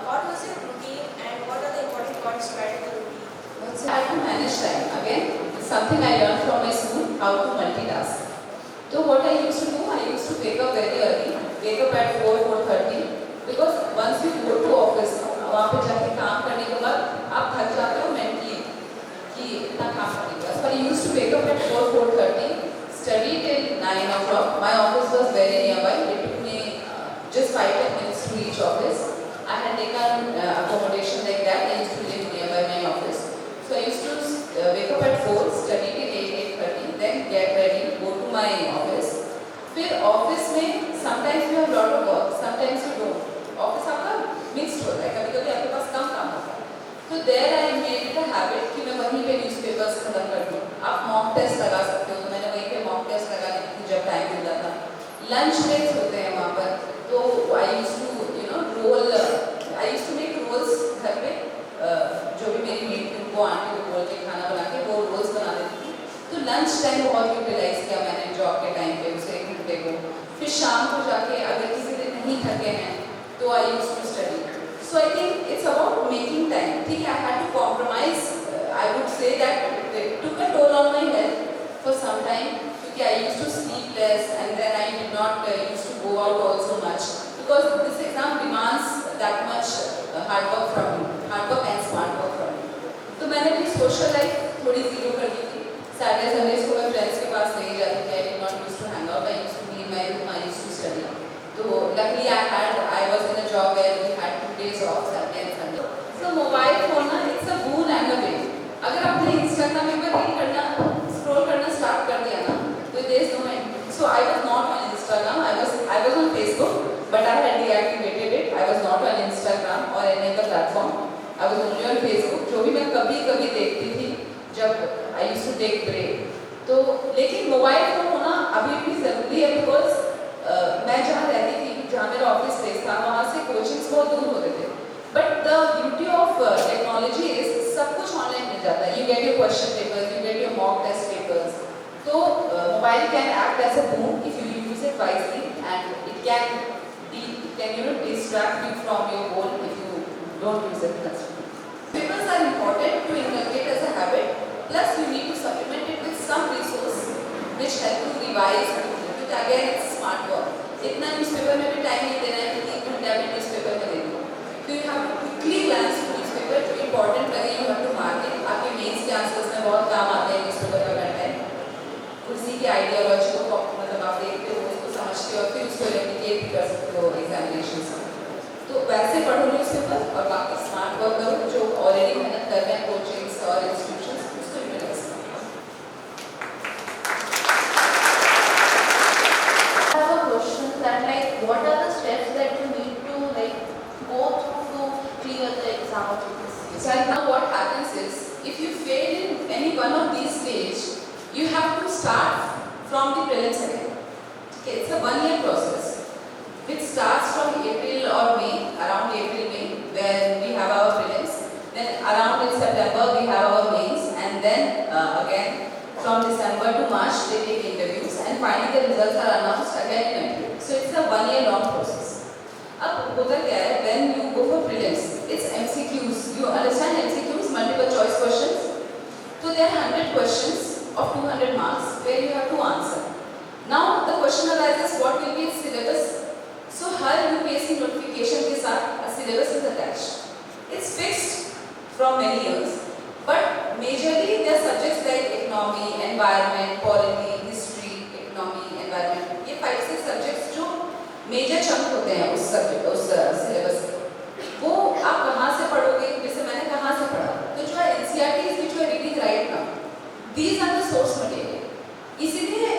what was your routine and what are the important points to add in the routine? So I have to manage time. Again, it's something I learned from my school, how to multitask. So what I used to do, I used to wake up very early, wake up at 4:30 because once you go to office, वहाँ पे जाके काम करने के बाद आप थक जाते हो mentally कि इतना काम करने के बाद. So I used to wake up at 4:30, study till 9 o'clock. My office was very nearby. It took me just 5-10 minutes to reach office. I had taken accommodation like that. I used to live nearby my office. So I used to wake up at 4, study till 8:30, then get ready, go to my office. फिर office में sometimes you have lot of work, sometimes you don't. Office आपका mixed होता है, कभी-कभी आपके पास कम काम होता है. तो there I made it a habit कि मैं वहीं पे न्यूज़पेपर्स खत्म कर दूँ. आप मॉक टेस्ट लगा सकते हो, तो मैंने वहीं पे मॉक टेस्ट लगा ली थी जब टाइम मिलता था. लंच ब्रेक्स होते हैं वहाँ पर, तो I used to I used to make rolls घर पे. जो भी मेरी मेट थी उनको आंटी को बोल के खाना बना के वो रोल्स बना देती थी. तो लंच टाइम बहुत यूटिलाइज किया मैंने जॉब के टाइम पे उसे 1 घंटे को. फिर शाम को जाके अगर किसी दिन नहीं थके हैं तो I use to study. So I think it's about making time. ठीक है, I had to compromise. I would say that it took a toll on my health for some time क्योंकि I use to sleep less and then I did not use to go out also much because this exam demands that much hard work from you, hard work and smart work from you. तो मैंने अपनी social life थोड़ी zero कर दी थी. Saturday Sundays को मैं friends के पास नहीं जाती थी. I did not use to hang out. I use to be in my room. I use to study. तो luckily I was in a job where we had 2 days off, Saturday and Sunday. So mobile phone ना it's a boon and a bane. अगर आपने Instagram में reel करना scroll करना start कर दिया ना तो there is no end. So I was not on Instagram. I was on Facebook but I had deactivated it. I was not on Instagram or any other platform. I was only on Facebook. जो भी मैं कभी-कभी देखती थी जब I used to take break. तो लेकिन mobile phone होना अभी भी ज़रूरी है बिकॉज मैं जहाँ रहती थी, जहाँ मेरा ऑफिस स्पेस था, वहाँ से कोचिंग्स बहुत दूर होते थे. But the beauty of technology is सब कुछ ऑनलाइन मिल जाता है. You get your question papers, you get your mock test papers. तो mobile can act as a boon if you use it wisely and it can distract you from your goal if you don't use it constructively. Papers are important to inculcate as a habit. Plus, you need to supplement it with some resource which help you revise. Which again, it's smart work. इतना newspaper में भी time नहीं देना है कि 3 घंटे आपने newspaper में दे दो. So you have to quickly glance through newspaper. जो important लगे you have to mark it. आपके mains के answers में बहुत काम आते हैं newspaper का content. उसी की ideology को मतलब आप देखते हो, उसको समझते हो और फिर उसको replicate भी कर सकते हो examinations में. तो वैसे पढ़ो न्यूज़पेपर और बाकी स्मार्ट वर्क करो जो ऑलरेडी मेहनत कर रहे हैं कोचिंग्स और इंस्टीट्यूशंस उसको यूटिलाइज करो. I have a question that like what are the steps that you need to like go through to clear the exam of this? So now what happens is if you fail in any one of these stages, you have to start from the prelims again. Okay, it's a 1-year process. Which starts from April or May, around April-May, where we have our prelims. Then around in September we have our mains, and then again from December to March they take interviews, and finally the results are announced again in April. So it's a 1-year long process. अब होता क्या है when you go for prelims, it's MCQs. You understand MCQs, multiple choice questions. So there are 100 questions of 200 marks where you have to answer. Now the question arises, what will be its syllabus? So her UPSC notification के साथ a syllabus is attached. It's fixed from many years, but majorly there are subjects like economy, environment, polity, history, economy, environment. ये 5-6 subjects जो major chunk होते हैं उस subject उस syllabus के. वो आप कहाँ से पढ़ोगे? जैसे मैंने कहाँ से पढ़ा? तो जो है NCERTs which you are reading right now, these are the source material. इसीलिए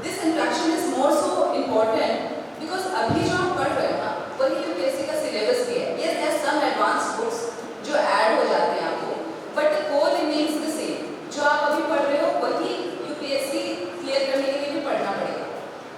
this interaction is more so important. Because अभी जो हम पढ़ रहे हो ना वही यूपीएससी का सिलेबस भी है. Yes there some advanced books जो ऐड हो जाते हैं आपको, but the core remains the same. जो आप अभी पढ़ रहे हो वही यूपीएससी क्लियर करने के लिए भी पढ़ना पड़ेगा.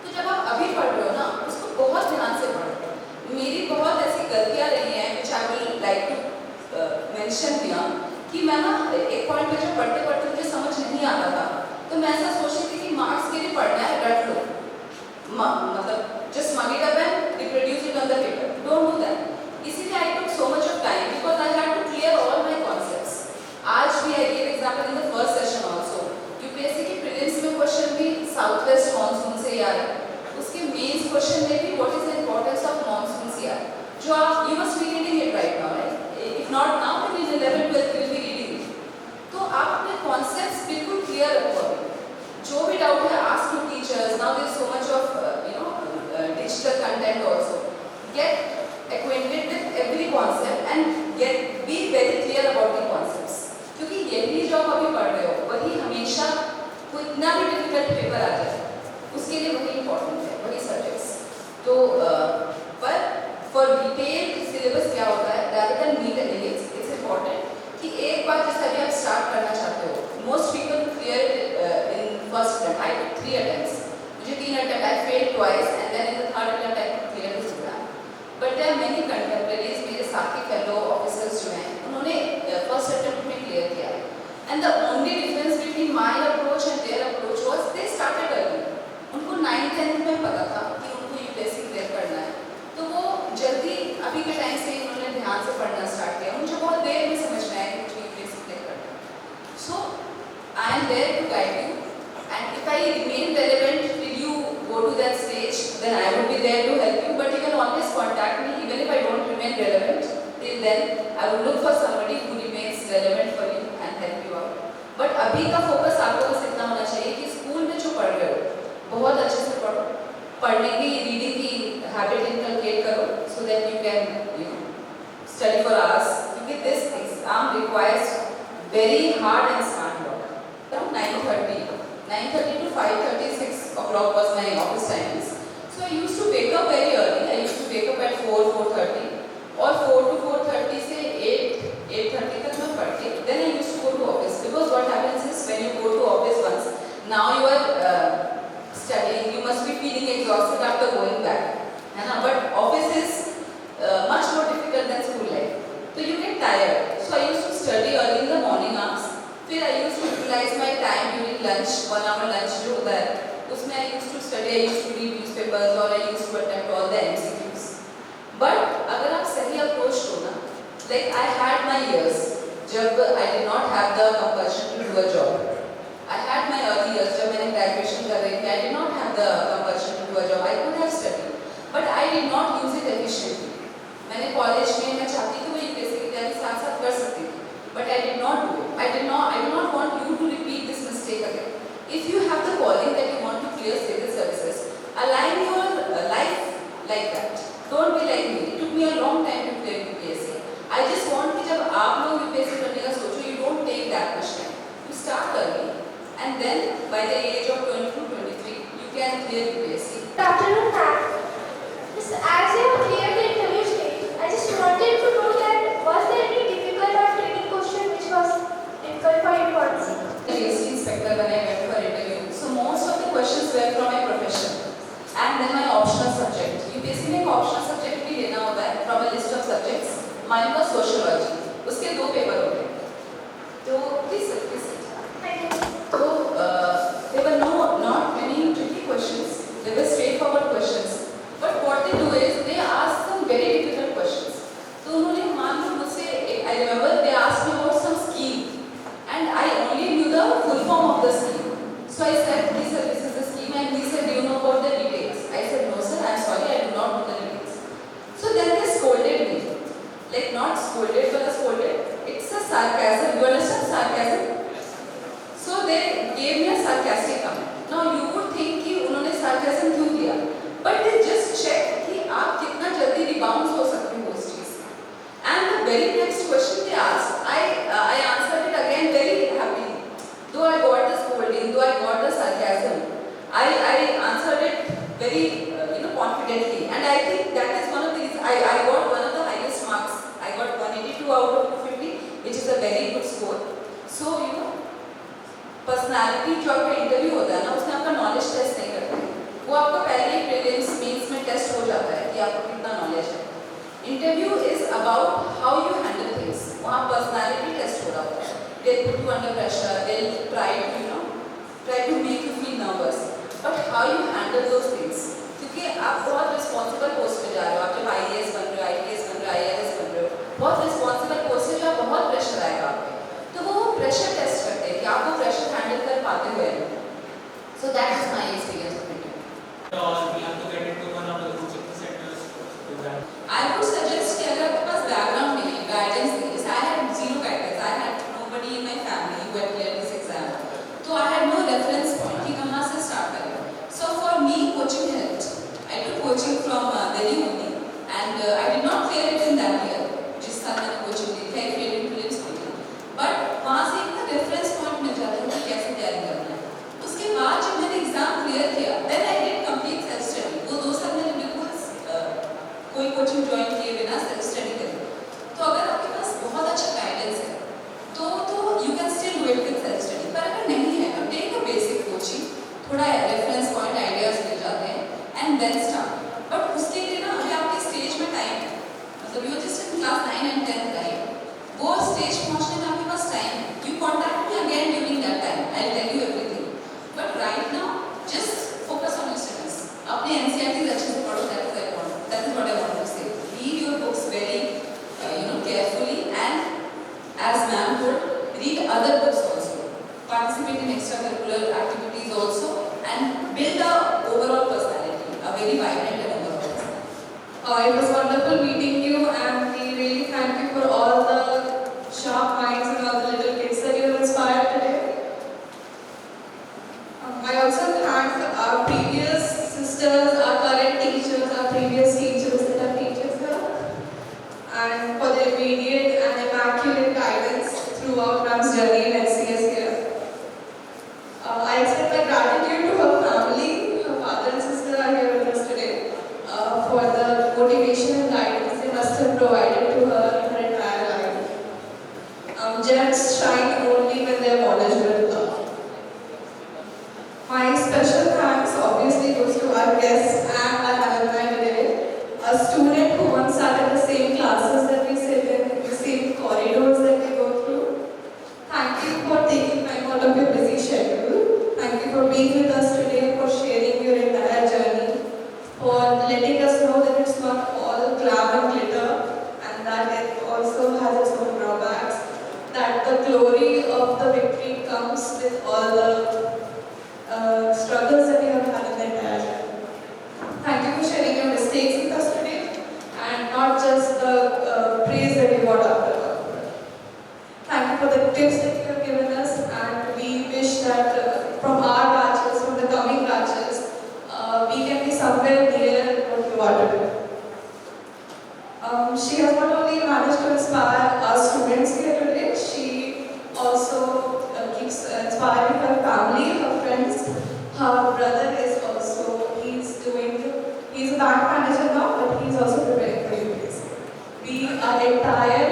तो जब आप अभी पढ़ रहे हो ना उसको बहुत ध्यान से पढ़ो. मेरी बहुत ऐसी गलतियाँ रही हैं which I will like to mention here कि मैं ना एक पॉइंट पे जब पढ़ते पढ़ते मुझे समझ नहीं आता था तो मैं ऐसा सोचती थी कि मार्क्स के लिए पढ़ना है, रट लो, मतलब just mug it up and reproduce it on the paper. Don't do that. इसीलिए I took so much of यार उसके मेंस क्वेश्चन में भी what is the importance of monsoons यार, जो आप you must be reading it right now, right? If not now then in 11th 12th you will be reading it. तो आप अपने कॉन्सेप्ट्स बिल्कुल क्लियर रखो. जो भी डाउट है ask to teachers. Now there is so much of digital content also. Get acquainted with every concept and be very clear about the concepts. क्योंकि यही जो आप अभी पढ़ रहे हो वही हमेशा कोई इतना भी डिफिकल्ट पेपर आ जाए उसके लिए वही इंपॉर्टेंट है, वही सब्जेक्ट्स. तो पर फॉर डिटेल्ड सिलेबस क्या होता है rather than neat and it's important कि एक बार जैसे अभी आप स्टार्ट करना चाहते हो. Most people clear in first attempt. I took 3 attempts. मुझे 3 attempt I failed twice and then in the third attempt I could clear this exam. But there are many contemporaries, मेरे साथी fellow officers जो हैं उन्होंने first attempt में clear किया है. And the only difference between my approach and their approach was they started early. उनको 9th 10th में पता था कि उनको UPSC clear करना है, तो वो जल्दी अभी के टाइम से उन्होंने ध्यान से पढ़ना स्टार्ट किया. मुझे बहुत देर में समझ में आया कि मुझे UPSC clear करना है. So I am there to guide you, and if I remain relevant till you go to that stage, then I will be there to help you. But you can always contact me even if I don't remain relevant. Till then, I will look for somebody who remains relevant for you and help you out. But अभी का focus आपको बस इतना होना चाहिए कि school में जो पढ़ रहे हो बहुत अच्छे से पढ़ो. पढ़ने की रीडिंग की हैबिट इनकलकेट करो so that you can study for hours. क्योंकि this exam requires very hard and smart work. Around 9:30 to 5:30, 6 o'clock was my office timings. So I used to wake up very early. I used to wake up at 4:30 और 4 to 4:30 से 8:30 तक मैं पढ़ती. Then I used to go to office because what happens is when you go to office once, now you are studying, you must be feeling exhausted after going back, है ना? But office is much more difficult than school life. So you get tired. So I used to study early in the morning hours. फिर I used to utilize my time during lunch, 1 hour lunch जो होता है उसमें I used to study, I used to read newspapers or I used to attempt all the MCQs. But अगर आप सही approach लो ना, like I had my years जब I did not have the compulsion to do a job. I had my early years जब मैंने graduation कर रही थी. I did not have the compulsion to do a job. I could have studied, but I did not use it efficiently. मैंने college में मैं चाहती थी मैं UPSC की तैयारी साथ साथ कर सकती थी. But I did not do it. I do not want you to repeat this mistake again. If you have the calling that you want to clear civil services, align your life like that. Don't be like me. It took me a long time to clear UPSC. I just want कि जब आप लोग UPSC करने का सोचो, you don't take that much time. You start early, and then by the age of 22, 23, you can clear UPSC. Good afternoon, ma'am. As you have cleared the interview stage, I just wanted to know that was there any difficult or training question which was difficult for you to answer? GST inspector when I went for interview, so most of the questions were from my profession and then my optional subject. UPSC में एक optional subject भी लेना होता है from a list of subjects. Mine was sociology. उसके 2 paper होते हैं. तो please. Thank you. So there were not many tricky questions. They were straightforward questions. But what they do is they ask some very difficult questions. तो उन्होंने मान लो मुझसे I remember they asked me about some scheme and I only knew the full form of the scheme. So I said, this is the scheme, and he said, do you know about the details? I said, no sir, I am sorry, I do not know the details. So then they scolded me. Like not scolded but scolded. It's a sarcasm. You understand sarcasm? So they gave me a sarcastic comment. Now you would think कि उन्होंने sarcasm क्यों दिया? But they just check कि आप कितना जल्दी rebound हो सकते हो उस चीज से. And the very next question they asked, I answered it again very happily. Though I got the scolding, though I got the sarcasm, I answered it very confidently. And I think that is one of the reasons I got one of the highest marks. I got 182 out of 250, which is a very good score. So personality जो आपका interview होता है ना उसमें आपका knowledge test नहीं करते, वो आपका पहले प्रीलिम्स मेंस में टेस्ट हो जाता है कि आपको कितना नॉलेज है. Interview is about how you handle things. वहाँ पर्सनालिटी टेस्ट हो रहा होता है. They put you under pressure, they try to make you feel nervous, but how you handle those things. क्योंकि आप बहुत रिस्पॉन्सिबल पोस्ट पे जा रहे हो. आप जब IAS बन रहे हो, IPS बन रहे हो, IRS बन रहे हो, बहुत रिस्पॉन्सिबल पोस्ट है जहाँ बहुत प्रेशर आएगा आप पे. तो वो प्रेशर टेस्ट करते हैं कि आप वो प्रेशर हैंडल कर पाते हुए. So that is my experience of interview. and then start. But उसके लिए ना अभी आपके स्टेज में टाइम है, मतलब you are just in class 9 and 10 right? वो स्टेज पहुंचने में आपके पास टाइम है. You contact me again during that time. I'll tell you everything. But right now, just focus on your studies. अपने NCERTs अच्छे से पढ़ो. That is what I want to say. Read your books very, carefully, and as ma'am told, read other books also. Participate in extracurricular activities also, and build a overall personality, a very vibrant and overall personality. It was wonderful meeting you, and we really thank you for all the sharp minds and all the little kids that you have inspired today. I also thank our previous sisters, our current teachers, our previous teachers that are teachers here, and for their immediate and immaculate guidance throughout Ram's journey in SCS here. I extend my gratitude to her family. Her father and sister are here with us today for the motivation and guidance they must have provided to her in her entire life. Gems shine only when they are polished with love. My special thanks obviously goes to our guests and our alumni today. A student who once sat in the same classes that we sit in, the same corridors that we go through. Thank you for taking time out of your busy schedule. Thank you for being with us today, for sharing your entire journey, for letting us know that it's not all glam and glitter, and that it also has its own drawbacks. That the glory of the victory comes with all the struggles that you have had in the entire journey. Thank you for sharing your mistakes with us today, and not just the praise that you got after. Thank you for the tips that you have given us, and we wish that from our batches, from the coming batches, we can be somewhere near what you are today. She has not only managed to inspire our students here today, she also keeps inspiring her family, her friends. Her brother is also, he's a bank manager now, but he's also preparing for UPSC. We are entire,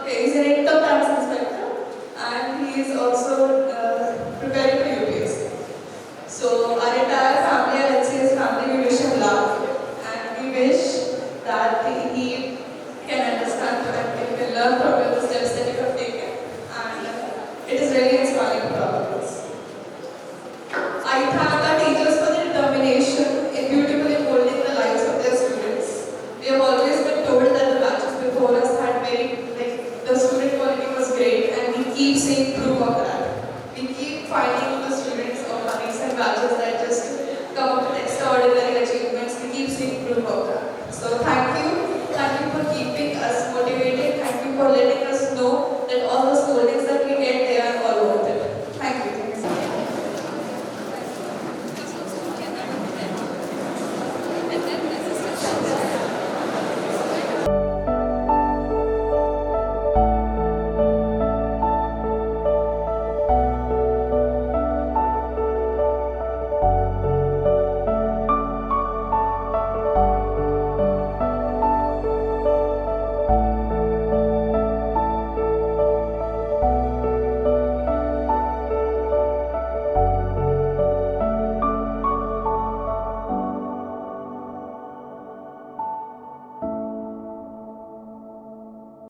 he's an income tax inspector, and he is also preparing for UPSC. So our entire family, our LCS family, we wish him luck, and we wish that he can understand and he can learn from the steps that you have taken, and it is really inspiring for all of us. I thank our teachers for their determination in beautifully molding the lives of their students. We have always been told that the batches before us had the student quality was great, and we keep seeing proof of that. We keep finding the students of our recent batches that just come up with extraordinary achievements. We keep seeing proof of that. So thank you.